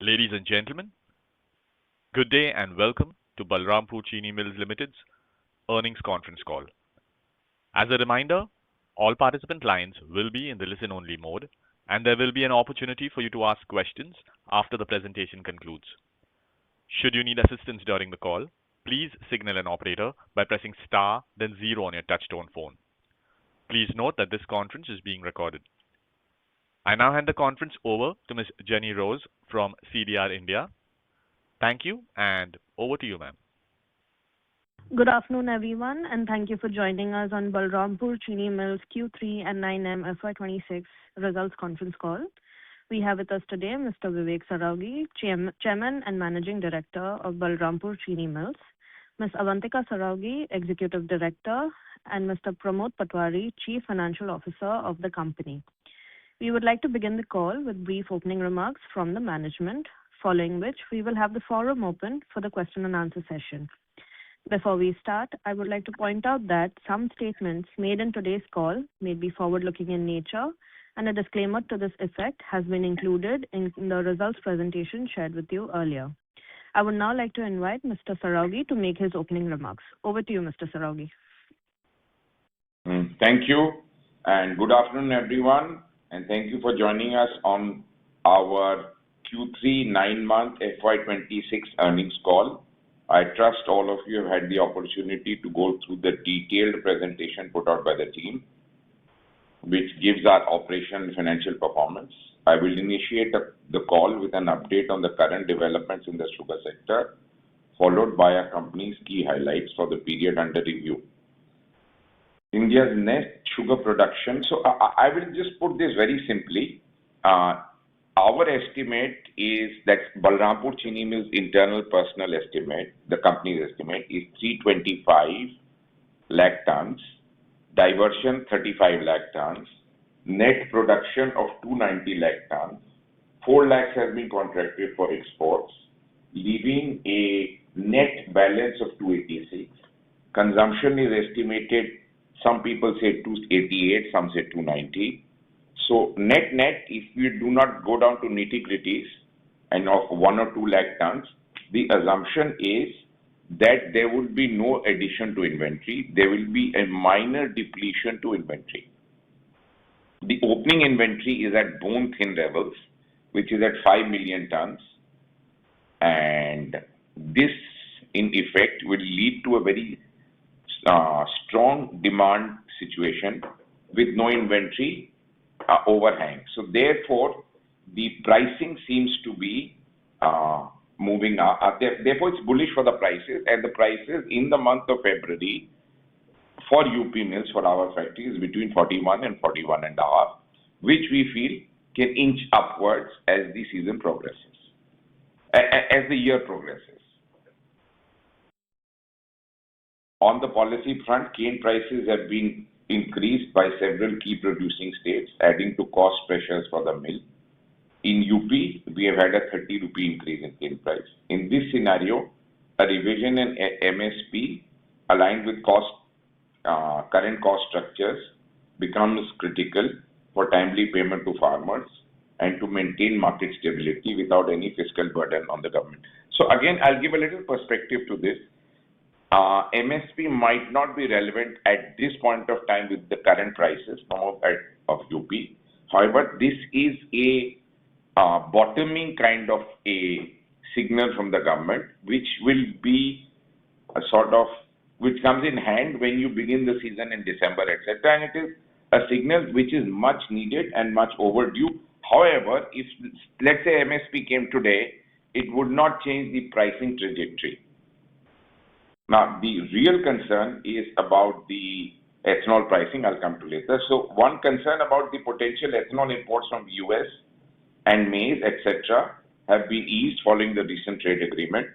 Ladies and gentlemen, good day and welcome to Balrampur Chini Mills Limited's earnings conference call. As a reminder, all participant lines will be in the listen-only mode, and there will be an opportunity for you to ask questions after the presentation concludes. Should you need assistance during the call, please signal an operator by pressing star then zero on your touchtone phone. Please note that this conference is being recorded. I now hand the conference over to Ms. Jenny Rose from CDR India. Thank you, and over to you, ma'am. Good afternoon, everyone, and thank you for joining us on Balrampur Chini Mills Q3 and 9M FY26 results conference call. We have with us today Mr. Vivek Saraogi, Chairman and Managing Director of Balrampur Chini Mills, Ms. Avantika Saraogi, Executive Director, and Mr. Pramod Patwari, Chief Financial Officer of the company. We would like to begin the call with brief opening remarks from the management, following which we will have the forum open for the question and answer session. Before we start, I would like to point out that some statements made in today's call may be forward-looking in nature, and a disclaimer to this effect has been included in the results presentation shared with you earlier. I would now like to invite Mr. Saraogi to make his opening remarks. Over to you, Mr. Saraogi. Thank you, and good afternoon, everyone, and thank you for joining us on our Q3 9-month FY26 earnings call. I trust all of you have had the opportunity to go through the detailed presentation put out by the team, which gives our operational and financial performance. I will initiate the call with an update on the current developments in the sugar sector, followed by our company's key highlights for the period under review. India's net sugar production. So I will just put this very simply. Our estimate is that Balrampur Chini Mills' internal personal estimate, the company's estimate, is 325 lakh tons, diversion 35 lakh tons, net production of 290 lakh tons, 4 lakhs has been contracted for exports, leaving a net balance of 286. Consumption is estimated, some people say 288, some say 290. So net, if we do not go down to nitty-gritties and of 1 or 2 lakh tons, the assumption is that there will be no addition to inventory. There will be a minor depletion to inventory. The opening inventory is at bone-thin levels, which is at 5 million tons. And this, in effect, will lead to a very strong demand situation with no inventory overhang. So therefore, the pricing seems to be moving up. Therefore, it's bullish for the prices, and the prices in the month of February for UP mills, for our factories, between 41 and 41 and a half, which we feel can inch upwards as the season progresses, as the year progresses. On the policy front, cane prices have been increased by several key producing states, adding to cost pressures for the mill. In UP, we have had a 30 rupee increase in cane price. In this scenario, a revision in MSP aligned with current cost structures becomes critical for timely payment to farmers and to maintain market stability without any fiscal burden on the government. So again, I'll give a little perspective to this. MSP might not be relevant at this point of time with the current prices of UP. However, this is a bottoming kind of a signal from the government, which will be a sort of, which comes in hand when you begin the season in December, etc. And it is a signal which is much needed and much overdue. However, if, let's say, MSP came today, it would not change the pricing trajectory. Now, the real concern is about the ethanol pricing. I'll come to later. So, one concern about the potential ethanol imports from US and maize, etc., have been eased following the recent trade agreement.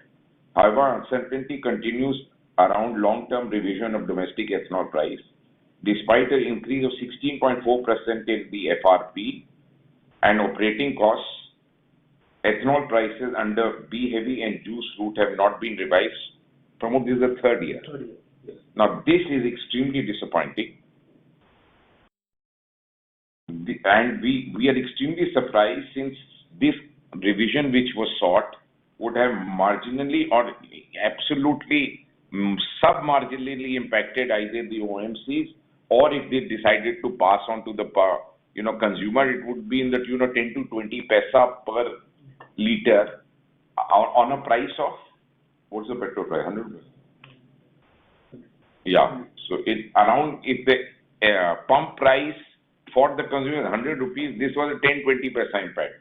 However, uncertainty continues around long-term revision of domestic ethanol price. Despite an increase of 16.4% in the FRP and operating costs, ethanol prices under B-heavy and juice route have not been revised. Pramod, this is the third year. Yes. Now, this is extremely disappointing. And we are extremely surprised since this revision which was sought would have marginally or absolutely sub-marginally impacted either the OMCs, or if they decided to pass on to the consumer, it would be in the tune of 10 to 20 paisa per liter on a price of, what's the petrol price? 100? Yeah. So if the pump price for the consumer is 100 rupees, this was a 10-20 paisa impact.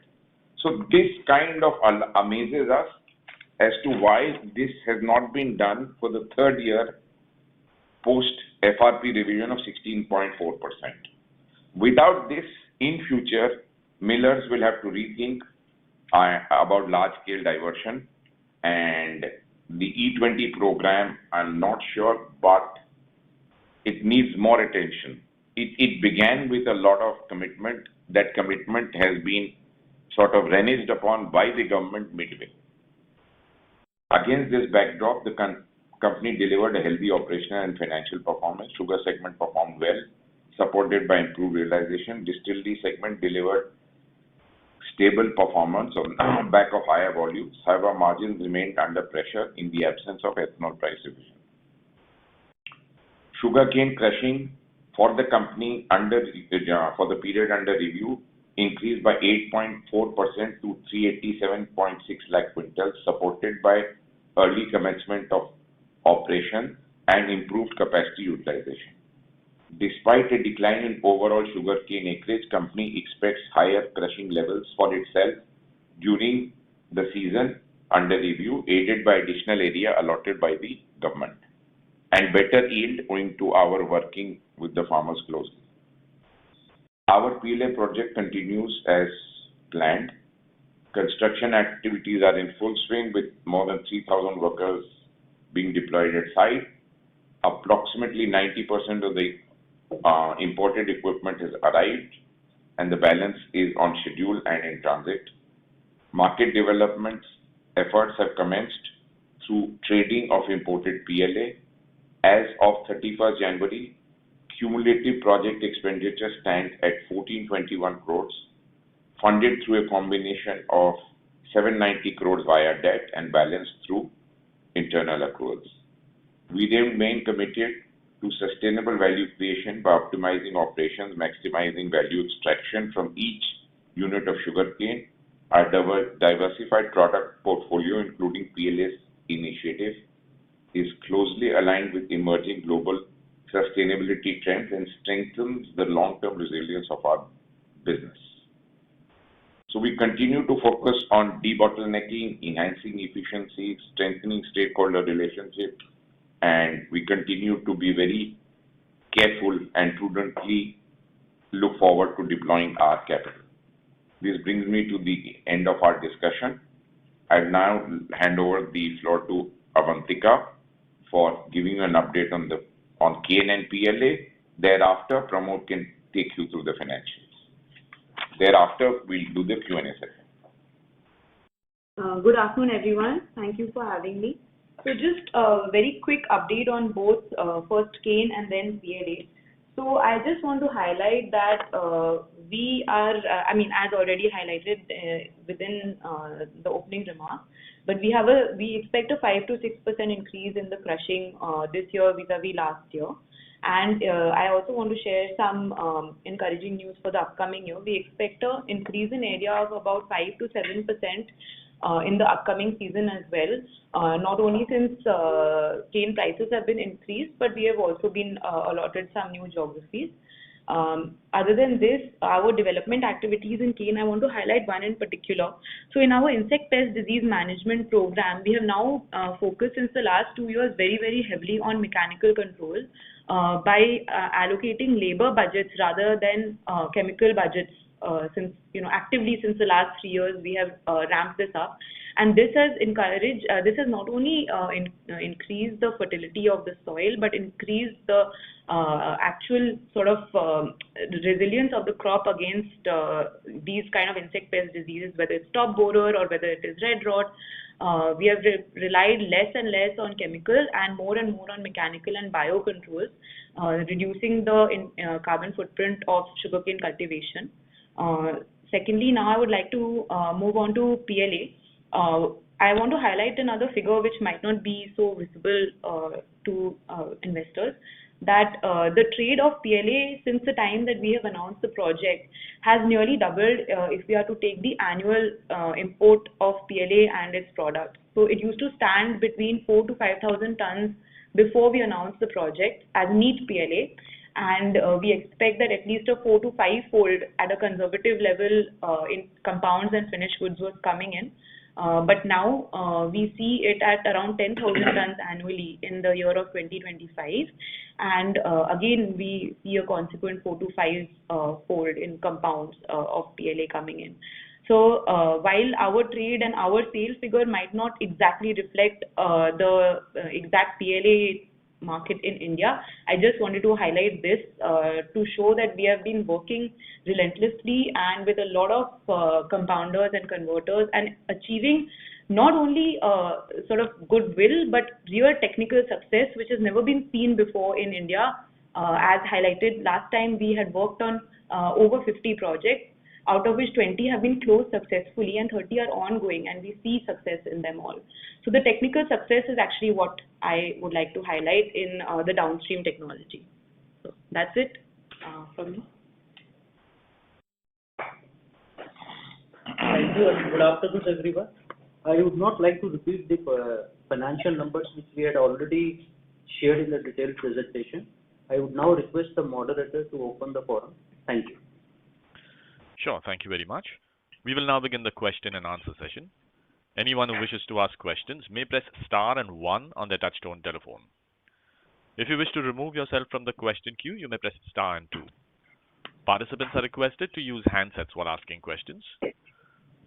So this kind of amazes us as to why this has not been done for the third year post FRP revision of 16.4%. Without this, in future, millers will have to rethink about large-scale diversion, and the E20 program, I'm not sure, but it needs more attention. It began with a lot of commitment. That commitment has been sort of reneged upon by the government midway. Against this backdrop, the company delivered a healthy operational and financial performance. Sugar segment performed well, supported by improved realization. Distillery segment delivered stable performance on the back of higher volumes. However, margins remained under pressure in the absence of ethanol price revision. Sugarcane crushing for the company for the period under review increased by 8.4% to 387.6 lakh quintals, supported by early commencement of operation and improved capacity utilization. Despite a decline in overall sugarcane acreage, company expects higher crushing levels for itself during the season under review, aided by additional area allotted by the government, and better yield owing to our working with the farmers closely. Our PLA project continues as planned. Construction activities are in full swing with more than 3,000 workers being deployed at site. Approximately 90% of the imported equipment has arrived, and the balance is on schedule and in transit. Market development efforts have commenced through trading of imported PLA. As of 31st January, cumulative project expenditure stands at 1421 crores, funded through a combination of 790 crores via debt and balance through internal accruals. We remain committed to sustainable value creation by optimizing operations, maximizing value extraction from each unit of sugarcane. Our diversified product portfolio, including PLA's initiative, is closely aligned with emerging global sustainability trends and strengthens the long-term resilience of our business. So we continue to focus on debottlenecking, enhancing efficiency, strengthening stakeholder relationships, and we continue to be very careful and prudently look forward to deploying our capital. This brings me to the end of our discussion. I now hand over the floor to Avantika for giving you an update on cane and PLA. Thereafter, Pramod can take you through the financials. Thereafter, we'll do the Q&A session. Good afternoon, everyone. Thank you for having me. So just a very quick update on both first cane and then PLA. So I just want to highlight that we are, as already highlighted within the opening remarks, but we expect a 5 to 6% increase in the crushing this year vis-a-vis last year. And I also want to share some encouraging news for the upcoming year. We expect an increase in area of about 5 to 7% in the upcoming season as well. Not only since cane prices have been increased, but we have also been allotted some new geographies. Other than this, our development activities in cane, I want to highlight one in particular. So in our insect pest disease management program, we have now focused since the last 2 years very, very heavily on mechanical control by allocating labor budgets rather than chemical budgets. Actively since the last 3 years, we have ramped this up. And this has not only increased the fertility of the soil, but increased the actual sort of resilience of the crop against these kind of insect pest diseases, whether it's top borer or whether it is red rot. We have relied less and less on chemical and more on mechanical and biocontrols, reducing the carbon footprint of sugarcane cultivation. Secondly, now I would like to move on to PLA. I want to highlight another figure which might not be so visible to investors, that the trade of PLA since the time that we have announced the project has nearly doubled if we are to take the annual import of PLA and its products. So it used to stand between 4 to 5,000 tons before we announced the project as neat PLA, and we expect that at least a 4 to 5 fold at a conservative level in compounds and finished goods was coming in. But now we see it at around 10,000 tons annually in the year of 2025, and again we see a consequent 4 to 5 fold in compounds of PLA coming in. So while our trade and our sales figure might not exactly reflect the exact PLA market in India, I just wanted to highlight this to show that we have been working relentlessly and with a lot of compounders and converters, and achieving not only sort of goodwill but real technical success which has never been seen before in India. As highlighted last time, we had worked on over 50 projects, out of which 20 have been closed successfully and 30 are ongoing, and we see success in them all. So the technical success is actually what I would like to highlight in the downstream technology. So that's it from me. Thank you and good afternoon everyone. I would not like to repeat the financial numbers which we had already shared in the detailed presentation. I would now request the moderator to open the forum. Thank you. Sure, thank you very much. We will now begin the question and answer session. Anyone who wishes to ask questions may press star and 1 on their touchtone telephone. If you wish to remove yourself from the question queue, you may press star and 2. Participants are requested to use handsets while asking questions.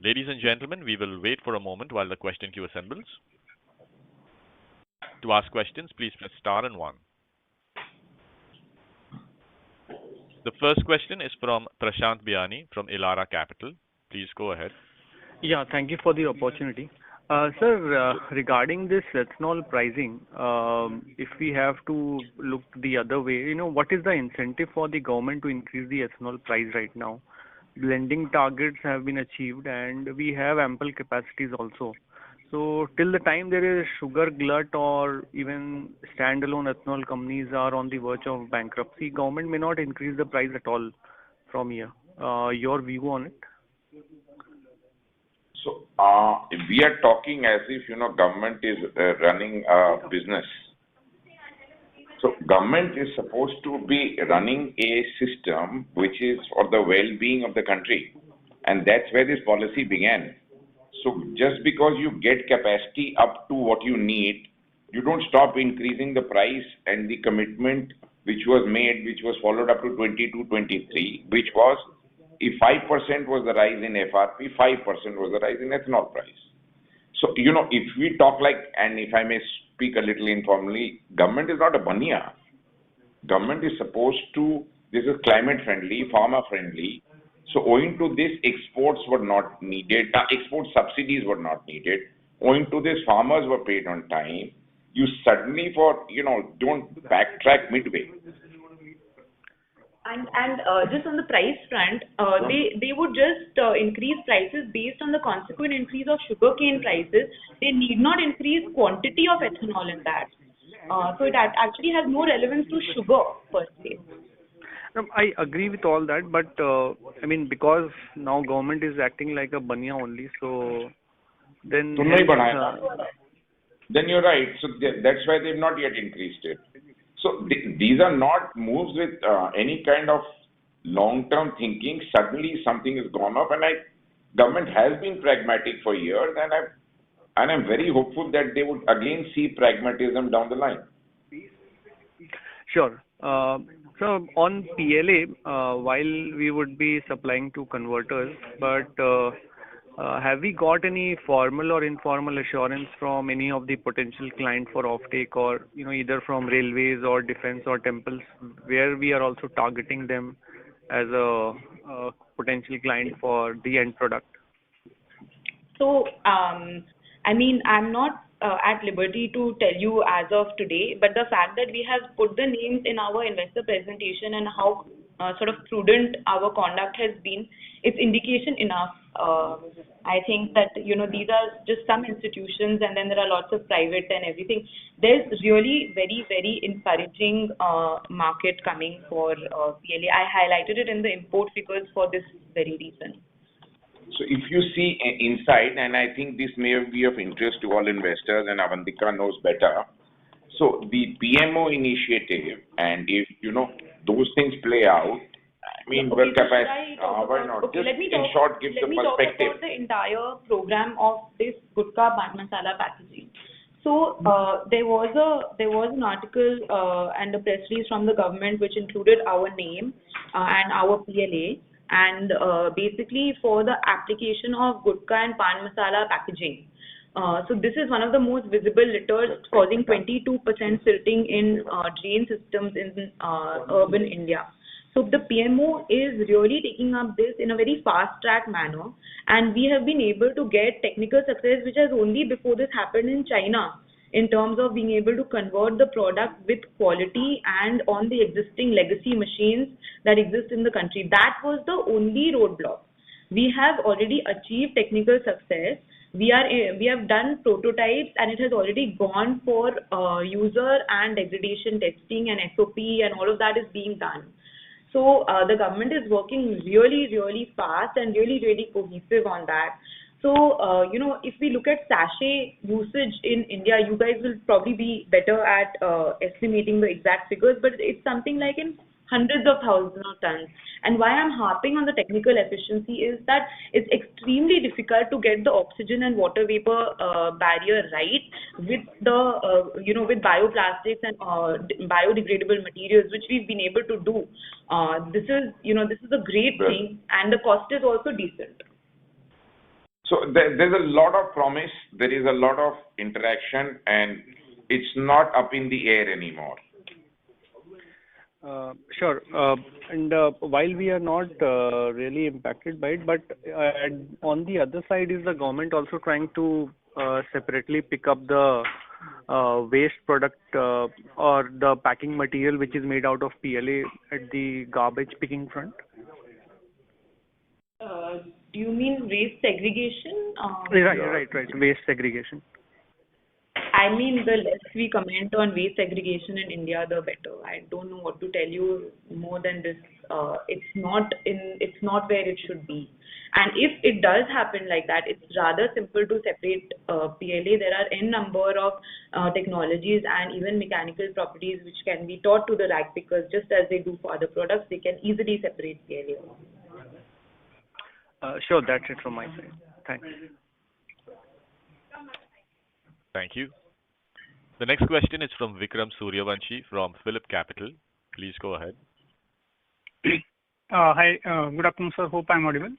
Ladies and gentlemen, we will wait for a moment while the question queue assembles. To ask questions, please press star and 1. The first question is from Prashant Biyani from Elara Capital. Please go ahead. Yeah, thank you for the opportunity. Sir, regarding this ethanol pricing, if we have to look the other way, what is the incentive for the government to increase the ethanol price right now? Blending targets have been achieved and we have ample capacities also. So till the time there is sugar glut or even standalone ethanol companies are on the verge of bankruptcy, government may not increase the price at all from here. Your view on it? So we are talking as if, government is running a business. So government is supposed to be running a system which is for the well-being of the country. And that's where this policy began. So just because you get capacity up to what you need, you don't stop increasing the price, and the commitment which was made, which was followed up to 22-23, which was if 5% was the rise in FRP, 5% was the rise in ethanol price. So, if we talk like, and if I may speak a little informally, government is not a bania. Government is supposed to, this is climate friendly, farmer friendly. So owing to this, exports were not needed, export subsidies were not needed. Owing to this, farmers were paid on time. You suddenly don't backtrack midway. And just on the price front, they would just increase prices based on the consequent increase of sugarcane prices. They need not increase quantity of ethanol in that. So it actually has no relevance to sugar per se. I agree with all that, but because now government is acting like a bania only, so then... Then you're right. So that's why they've not yet increased it. So these are not moves with any kind of long-term thinking. Suddenly something has gone up, and government has been pragmatic for years, and I'm very hopeful that they would again see pragmatism down the line. Sure. So on PLA, while we would be supplying to converters, but have we got any formal or informal assurance from any of the potential client for offtake, or either from railways or defense or temples, where we are also targeting them as a potential client for the end product? So, I'm not at liberty to tell you as of today, but the fact that we have put the names in our investor presentation and how sort of prudent our conduct has been, it's indication enough. I think that, these are just some institutions, and then there are lots of private and everything. There's really very, very encouraging market coming for PLA. I highlighted it in the import figures for this very reason. So if you see inside, and I think this may be of interest to all investors, and Avantika knows better. So the PMO initiative, and if those things play out, I mean, Okay, why not? Okay, Just let me in talk. short, give the Let me talk perspective. about the entire program of this gutka pan masala packaging. So there was an article and a press release from the government which included our name and our PLA, and basically for the application of gutka and pan masala packaging. So this is one of the most visible litters, causing 22% silting in drain systems in urban India. So the PMO is really taking up this in a very fast-track manner, and we have been able to get technical success, which has only before this happened in China, in terms of being able to convert the product with quality and on the existing legacy machines that exist in the country. That was the only roadblock. We have already achieved technical success. We have done prototypes, and it has already gone for user and degradation testing, and SOP and all of that is being done. So the government is working really, really fast and really, really cohesive on that. So, if we look at sachet usage in India, you guys will probably be better at estimating the exact figures, but it's something like in hundreds of thousands of tons. And why I'm harping on the technical efficiency is that it's extremely difficult to get the oxygen and water vapor barrier right with the, with bioplastics and biodegradable materials, which we've been able to do. This is a great thing, and the cost is also decent. So there's a lot of promise, there is a lot of interaction, and it's not up in the air anymore. Sure. And while we are not really impacted by it, but on the other side, is the government also trying to separately pick up the waste product or the packing material which is made out of PLA at the garbage picking front? Do you mean waste segregation? Right. Waste segregation. I mean, the less we comment on waste segregation in India, the better. I don't know what to tell you more than this. It's not where it should be. And if it does happen like that, it's rather simple to separate PLA. There are n number of technologies and even mechanical properties which can be taught to the rag pickers, just as they do for other products. They can easily separate PLA. Sure, that's it from my side. Thanks. Thank you. The next question is from Vikram Suryavanshi from Phillip Capital. Please go ahead. Hi, good afternoon, sir. Hope I'm audible.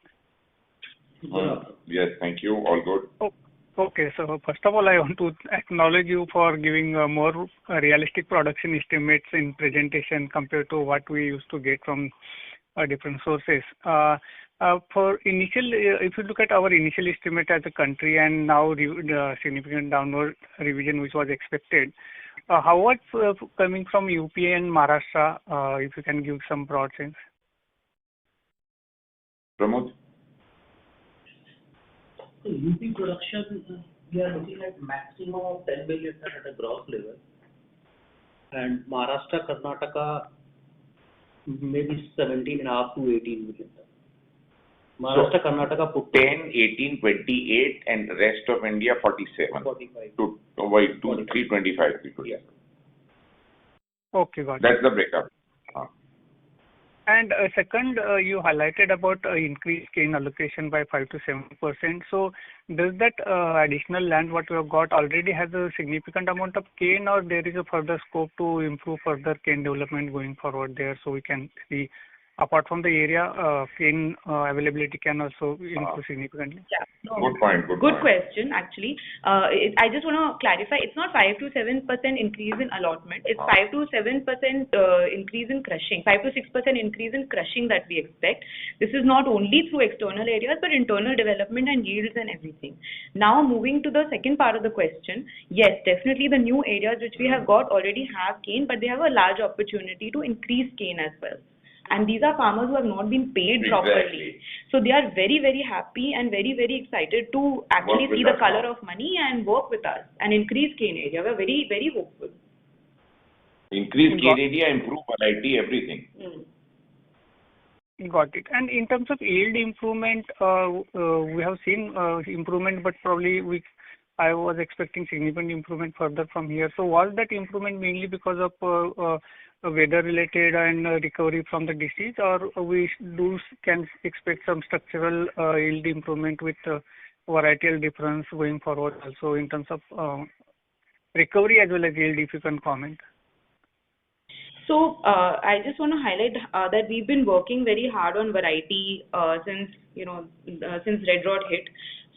Yes, thank you. All good. Oh, okay, so first of all, I want to acknowledge you for giving more realistic production estimates in presentation compared to what we used to get from different sources. For initial, if you look at our initial estimate as a country and now the significant downward revision which was expected, how was coming from UP and Maharashtra, if you can give some broad sense? Pramod? So UP production, we are looking at maximum of 10 million ton at a gross level. And Maharashtra, Karnataka, maybe 17.5 to 18 million ton. Maharashtra, Karnataka put 10, 18, 28, and rest of India 47. 45. To 325 people. Yeah. Okay, got it. That's the breakup. And second, you highlighted about increased cane allocation by 5 to 7%. So does that additional land what we have got already has a significant amount of cane, or there is a further scope to improve further cane development going forward there, so we can see apart from the area, cane availability can also improve significantly? Yeah. No, Good point. Good question, actually. I just want to clarify, it's not 5 to 7% increase in allotment. It's 5 to 7% increase in crushing, 5 to 6% increase in crushing that we expect. This is not only through external areas, but internal development and yields and everything. Now, moving to the second part of the question, yes, definitely the new areas which we have got already have cane, but they have a large opportunity to increase cane as well. And these are farmers who have not been paid properly. So they are very, very happy and very, very excited to actually see the color of money and work with us and increase cane area. We are very, very hopeful. Increase cane area, improve variety, everything. Got it. And in terms of yield improvement, we have seen improvement, but probably I was expecting significant improvement further from here. So was that improvement mainly because of weather-related and recovery from the disease, or we can expect some structural yield improvement with varietal difference going forward also in terms of recovery as well as yield, if you can comment? So I just want to highlight that we've been working very hard on variety since red rot hit.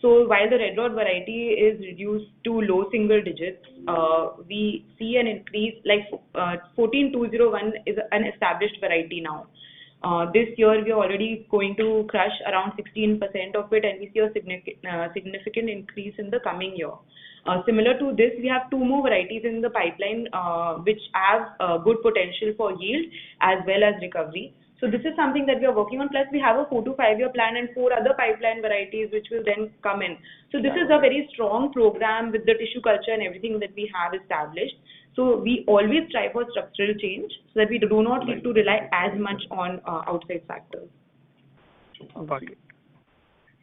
So while the red rot variety is reduced to low single digits, we see an increase. Like 14201 is an established variety now. This year we are already going to crush around 16% of it, and we see a significant increase in the coming year. Similar to this, we have 2 more varieties in the pipeline which have good potential for yield as well as recovery. So this is something that we are working on. Plus, we have a 4 to 5 year plan and 4 other pipeline varieties which will then come in. So this is a very strong program with the tissue culture and everything that we have established. So we always strive for structural change so that we do not need to rely as much on outside factors. Got it.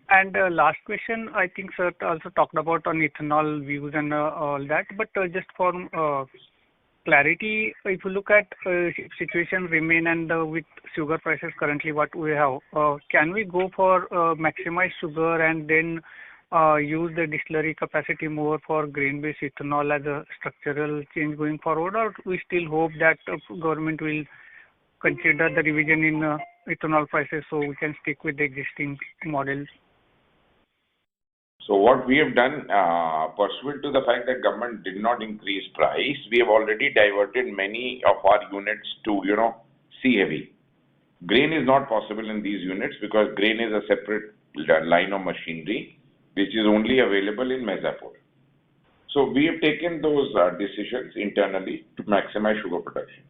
And last question, I think sir also talked about on ethanol views and all that, but just for clarity, if you look at situation remain and with sugar prices currently what we have, can we go for maximize sugar and then use the distillery capacity more for grain-based ethanol as a structural change going forward, or we still hope that government will consider the revision in ethanol prices so we can stick with the existing models? So what we have done, pursuant to the fact that government did not increase price, we have already diverted many of our units to, C-heavy. Grain is not possible in these units because grain is a separate line of machinery, which is only available in Mirzapur. So we have taken those decisions internally to maximize sugar production.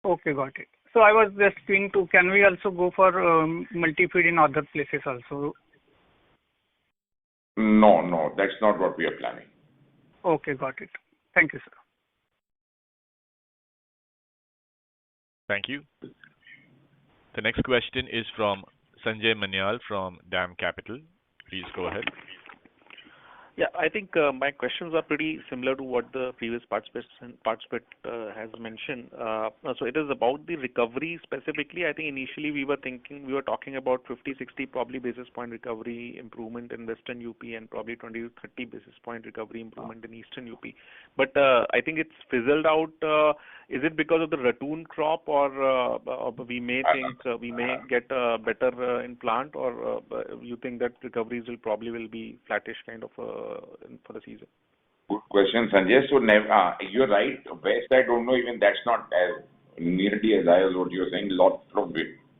Okay, got it. So I was just thinking can we also go for multi-feed in other places also? No, that's not what we are planning. Okay, got it. Thank you, sir. Thank you. The next question is from Sanjay Manyal from DAM Capital. Please go ahead. Yeah, I think my questions are pretty similar to what the previous participant has mentioned. So it is about the recovery specifically. I think initially we were talking about 50-60 probably basis point recovery improvement in Western UP and probably 20 to 30 basis point recovery improvement in Eastern UP. But I think it's fizzled out. Is it because of the ratoon crop, or we may think we may get better in plant, or you think that recoveries will be flattish kind of for the season? Good question, Sanjay. So you're right. West, I don't know, even that's not as nearly as high as what you're saying. Lot of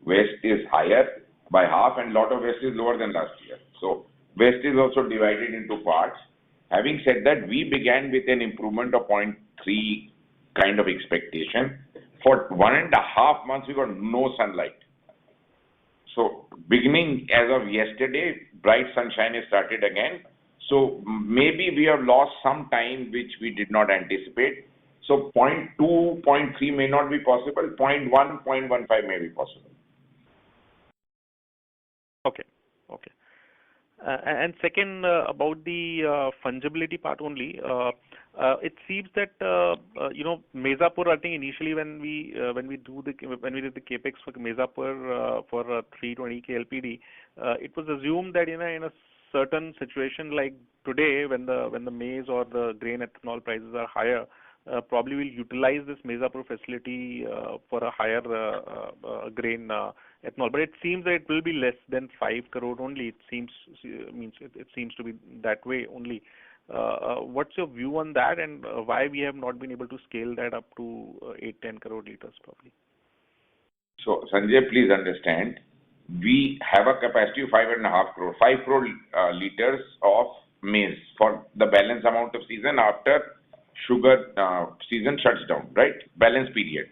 West is higher by half and lot of West is lower than last year. So West is also divided into parts. Having said that, we began with an improvement of 0.3 kind of expectation. For 1.5 months, we got no sunlight. So beginning as of yesterday, bright sunshine has started again. So maybe we have lost some time which we did not anticipate. So 0.2, 0.3 may not be possible. 0.1, 0.15 may be possible. Okay. And second, about the fungibility part only, it seems that Mirzapur, I think initially when we did the capex for Mirzapur for 320 KLPD, it was assumed that in a certain situation like today, when the maize or the grain ethanol prices are higher, probably we'll utilize this Mirzapur facility for a higher grain ethanol. But it seems that it will be less than 5 crore only. It seems to be that way only. What's your view on that, and why we have not been able to scale that up to 8-10 crore liters probably? So Sanjay, please understand, we have a capacity of 5.5 crore, 5 crore liters of maize for the balance amount of season after sugar season shuts down, right? Balance period.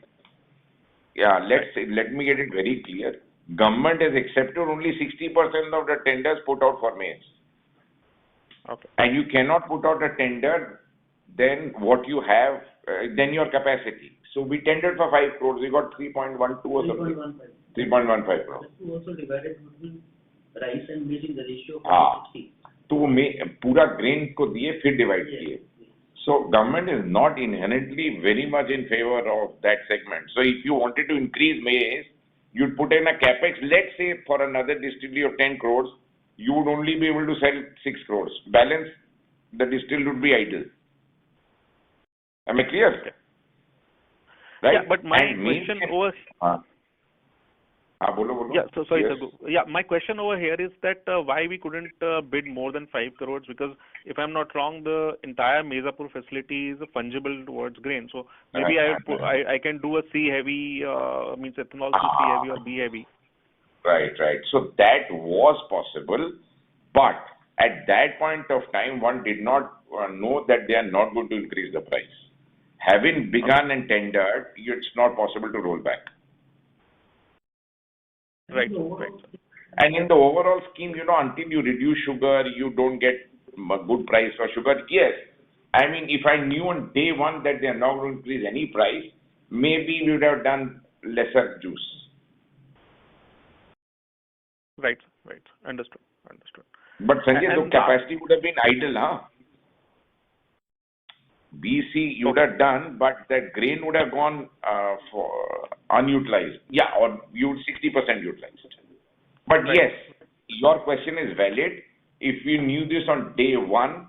let me get it very clear. Government has accepted only 60% of the tenders put out for maize. Okay. And you cannot put out a tender, then what you have, then your capacity. So we tendered for 5 crores, we got 3.12 or something. 3.15 crores. Also divided between rice and maize in the ratio of 60. तो पूरा grain को दिए फिर divide किए. So government is not inherently very much in favor of that segment. So if you wanted to increase maize, you'd put in a capex, let's say for another distillery of 10 crores, you would only be able to sell 6 crores. Balance, the distillery would be idle. Am I clear? Okay. Right? Yeah, but my question over... bolo. Yeah, so sorry, Yes. sir. Yeah, my question over here is that why we couldn't bid more than 5 crores, because if I'm not wrong, the entire Mezapur facility is fungible towards grain. So maybe I can do a C heavy, means ethanol to C heavy or B heavy. Right. So that was possible, but at that point of time, one did not know that they are not going to increase the price. Having begun and tendered, it's not possible to roll back. Right. And in the overall scheme, until you reduce sugar, you don't get a good price for sugar. Yes. I mean, if I knew on day one that they are not going to increase any price, maybe we would have done lesser juice. Right. Understood. But Sanjay, the capacity would have been idle, huh? BC you would have done, but that grain would have gone for unutilized. Yeah, or you would 60% utilized. But Right. yes, your question is valid. If we knew this on day one,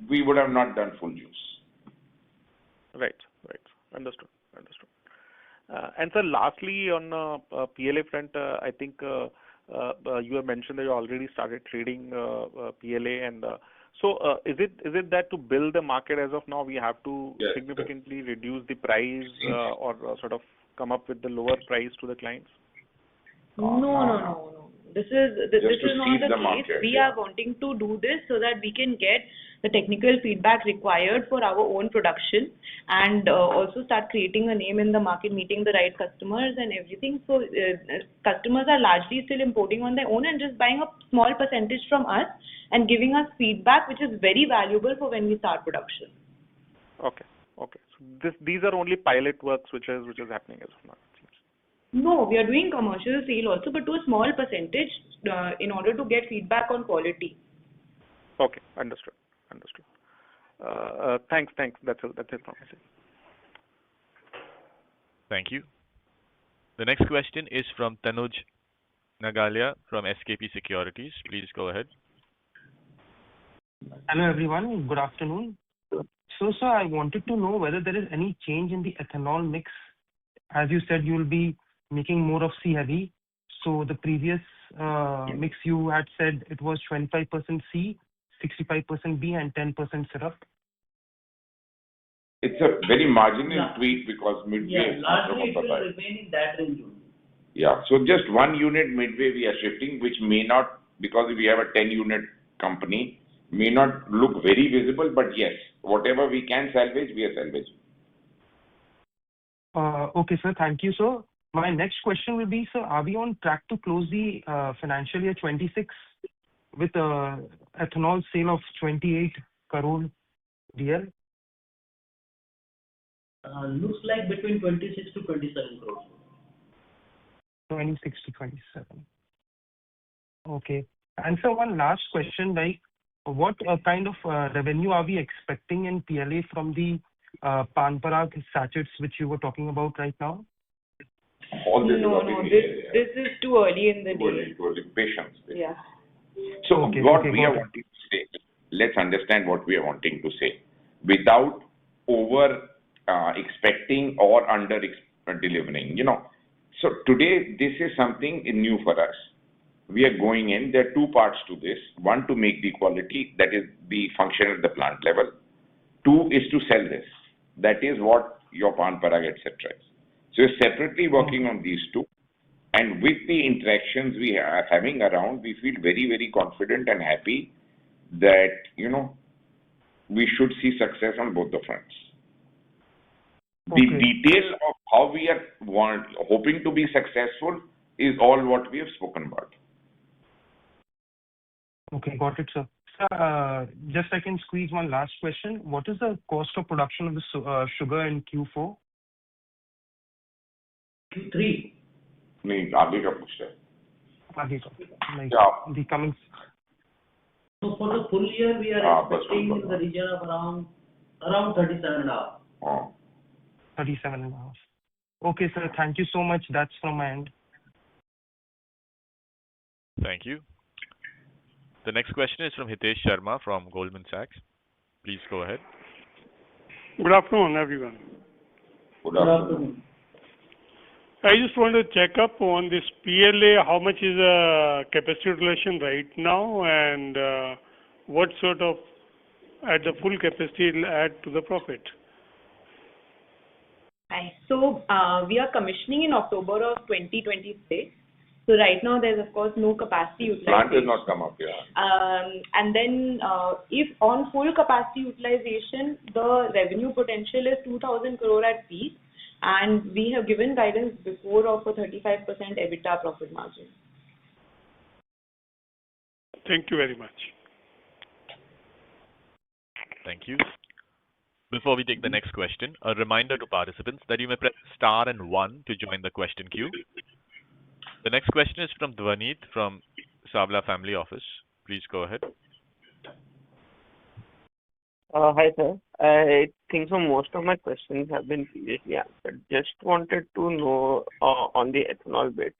we would have not done full juice. Right. Understood. And sir, lastly, on PLA front, I think you have mentioned that you already started trading PLA, and so is it that to build the market as of now, we have to Yes. significantly reduce the price or sort of come up with the lower price to the clients? No. This is not seed the the case. market, We yeah. are wanting to do this so that we can get the technical feedback required for our own production, and also start creating a name in the market, meeting the right customers and everything. So customers are largely still importing on their own and just buying a small percentage from us and giving us feedback, which is very valuable for when we start production. Okay. So these are only pilot works which is happening as of now. it seems. No, we are doing commercial sale also, but to a small percentage in order to get feedback on quality. Okay, understood. Thanks. That's it from my side. Thank you. The next question is from Tanuj Nagalia from SKP Securities. Please go ahead. Hello, everyone. Good afternoon. So, sir, I wanted to know whether there is any change in the ethanol mix. As you said, you will be making more of C heavy. So the previous mix you had said it was 25% C, 65% B, and 10% syrup. It's a very marginal tweak because midway Yeah, is not largely it from will the remain in that range only. Yeah, so just 1 unit midway we are shifting, which may not, because we have a 10 unit company, may not look very visible, but yes, whatever we can salvage, we are salvaging. Okay, sir. Thank you, sir. My next question will be, sir, are we on track to close the financial year 26 with ethanol sale of 28 crore DL? Looks like between 26 to 27 crores. 26 to 27. Okay. And so one last question, like what kind of revenue are we expecting in PLA from the Pan Parag sachets which you were talking about right now? All this No, is this is too early in the day. too early. Patience. Yeah. So Okay, what okay, we are got it. wanting to say, let's understand what we are wanting to say without over expecting or under delivering, So today, this is something new for us. We are going in, there are two parts to this. One, to make the quality, that is the function at the plant level. Two is to sell this. That is what your Pan Parag, etc. is. So we're separately working on these two. And with the interactions we are having around, we feel very, very confident and happy that, we should see success on both the fronts. The Okay. detail of how we are hoping to be successful is all what we have spoken about. Okay, got it, sir. Just I can squeeze one last question. What is the cost of production of the sugar in Q4? Q3. नहीं आगे का पूछ रहे हैं. आगे का, like Yeah. the coming. So for the full year, we are expecting in the region of around 37.5. 37.5. Okay, sir. Thank you so much. That's from my end. Thank you. The next question is from Hitesh Sharma from Goldman Sachs. Please go ahead. Good afternoon, everyone. Good afternoon. I just want to check up on this PLA, how much is the capacity utilization right now, and what sort of, at the full capacity, will add to the profit? Hi. So we are commissioning in October of 2026. So right now there's of course no capacity utilization. Plant has not come up, yeah. And then if on full capacity utilization, the revenue potential is 2,000 crore at peak, and we have given guidance before of a 35% EBITDA profit margin. Thank you very much. Thank you. Before we take the next question, a reminder to participants that you may press star and 1 to join the question queue. The next question is from Dvanit from Savla Family Office. Please go ahead. Hi, sir. I think so most of my questions have been previously answered. Just wanted to know on the ethanol bit.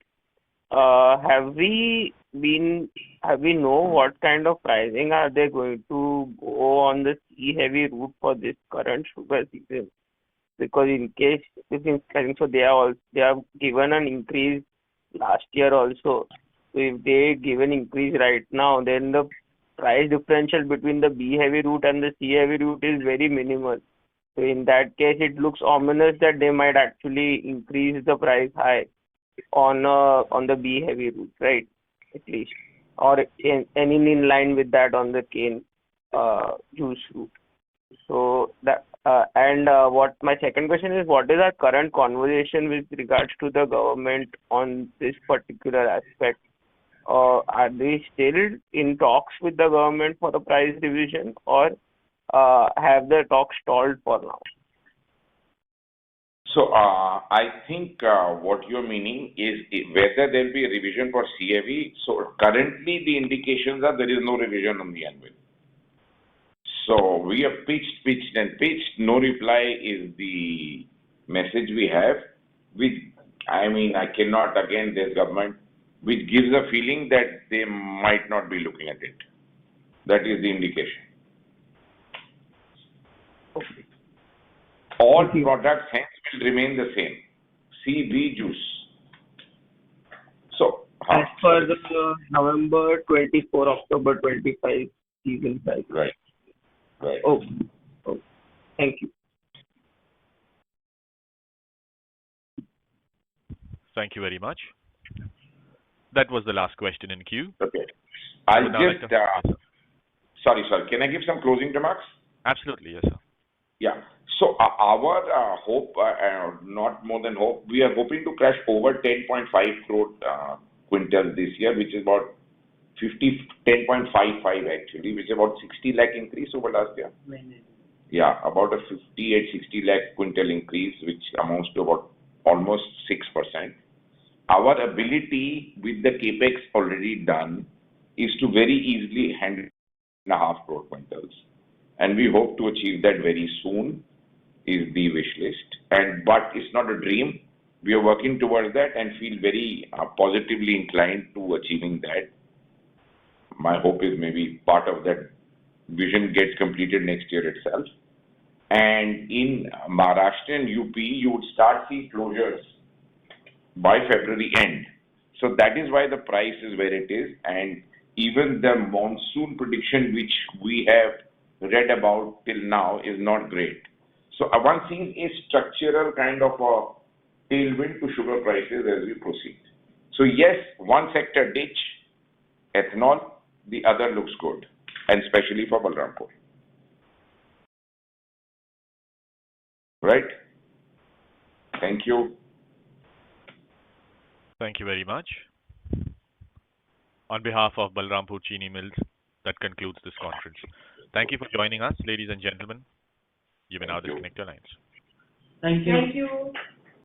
Have we know what kind of pricing are they going to go on the C-heavy route for this current sugar season? Because in case so they have given an increase last year also. So if they give an increase right now, then the price differential between the B-heavy route and the C-heavy route is very minimal. So in that case, it looks ominous that they might actually increase the price high on the B-heavy route, right? At least, or any in line with that on the cane juice route. So that what my second question is, what is our current conversation with regards to the government on this particular aspect? Are they still in talks with the government for the price revision, or have the talks stalled for now? So I think what you're meaning is whether there will be a revision for CAV. So currently the indications are there is no revision on the anvil. So we have pitched. No reply is the message we have. I cannot, again, this government, which gives a feeling that they might not be looking at it. That is the indication. Okay. All products hence will remain the same. CB juice. So as per the November 24, October 25 season price. Right. Oh, thank you. Thank you very much. That was the last question in queue. Okay. Sorry. Can I give some closing remarks? Absolutely, yes, sir. Yeah. So our hope, not more than hope, we are hoping to crush over 10.5 crore quintals this year, which is about 10.55 actually, which is about 60 lakh increase over last year. Yeah, about a 60 lakh quintal increase, which amounts to about almost 6%. Our ability with the capex already done is to very easily handle 1.5 crore quintals, and we hope to achieve that very soon. Is the wish list, but it's not a dream. We are working towards that and feel very positively inclined to achieving that. My hope is maybe part of that vision gets completed next year itself. And in Maharashtra and UP, you would start see closures by February end. So that is why the price is where it is. And even the monsoon prediction, which we have read about till now, is not great. So one sees a structural kind of a tailwind to sugar prices as we proceed. So yes, one sector ditch, ethanol, the other looks good, and especially for Balrampur. Right? Thank you. Thank you very much. On behalf of Balrampur Chini Mills, that concludes this conference. Thank you for joining us, ladies and gentlemen. You may now Thank you. disconnect your lines. Thank you. Thank you.